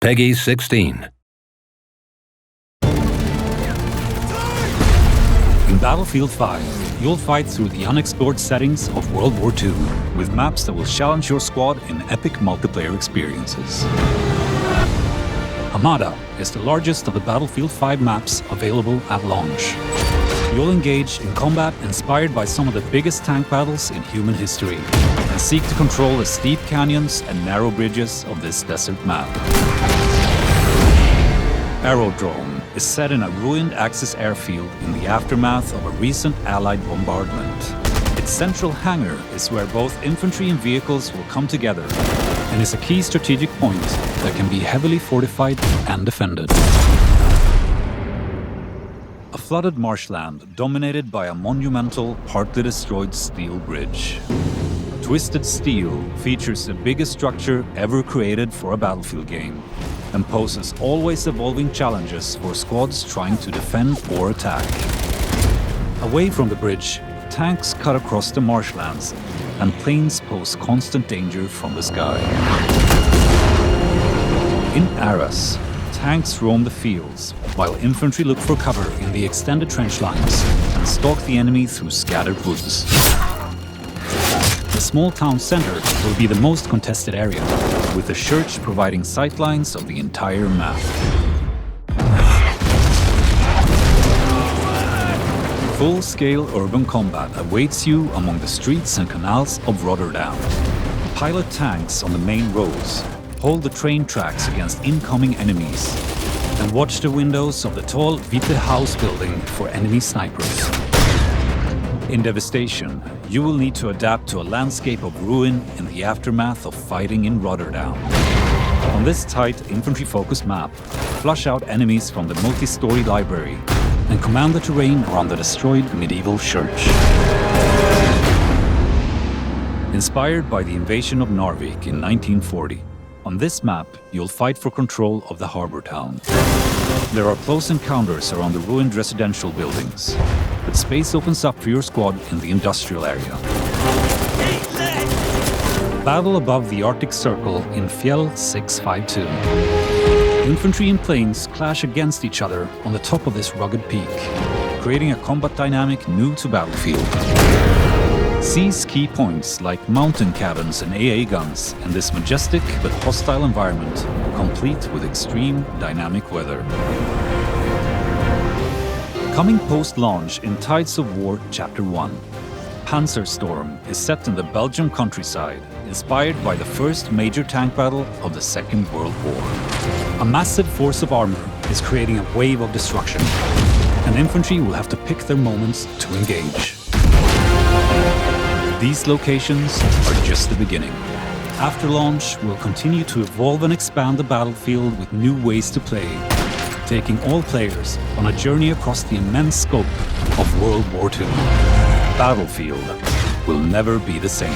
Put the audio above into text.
Peggy 16. In Battlefield 5, you'll fight through the unexplored settings of World War II, with maps that will challenge your squad in epic multiplayer experiences. HAMADA is the largest of the Battlefield 5 maps available at launch. You'll engage in combat inspired by some of the biggest tank battles in human history, and seek to control the steep canyons and narrow bridges of this desert map. AERODROME is set in a ruined Axis airfield in the aftermath of a recent Allied bombardment. Its central hangar is where both infantry and vehicles will come together, and is a key strategic point that can be heavily fortified and defended. A flooded marshland dominated by a monumental, partly destroyed steel bridge. Twisted Steel features the biggest structure ever created for a Battlefield game, and poses always evolving challenges for squads trying to defend or attack. Away from the bridge, tanks cut across the marshlands, and planes pose constant danger from the sky. In Arras, tanks roam the fields, while infantry look for cover in the extended trench lines and stalk the enemy through scattered woods. The small town center will be the most contested area, with the church providing sightlines of the entire map. Full-scale urban combat awaits you among the streets and canals of Rotterdam. Pilot tanks on the main roads, hold the train tracks against incoming enemies, and watch the windows of the tall Witte House building for enemy snipers. In Devastation, you will need to adapt to a landscape of ruin in the aftermath of fighting in Rotterdam. On this tight, infantry-focused map, flush out enemies from the multi-story library and command the terrain around the destroyed medieval church. Inspired by the invasion of Narvik in 1940, on this map, you'll fight for control of the harbor town. There are close encounters around the ruined residential buildings, but space opens up for your squad in the industrial area. Battle above the Arctic Circle in FJELL 652. Infantry and planes clash against each other on the top of this rugged peak, creating a combat dynamic new to Battlefield. Seize key points like mountain cabins and AA guns in this majestic but hostile environment, complete with extreme dynamic weather. Coming post-launch in Tides of War Chapter 1, PANZERSTORM is set in the Belgium countryside, inspired by the first major tank battle of the Second World War. A massive force of armor is creating a wave of destruction, and infantry will have to pick their moments to engage. These locations are just the beginning. After launch, we'll continue to evolve and expand the battlefield with new ways to play, taking all players on a journey across the immense scope of World War II. Battlefield will never be the same.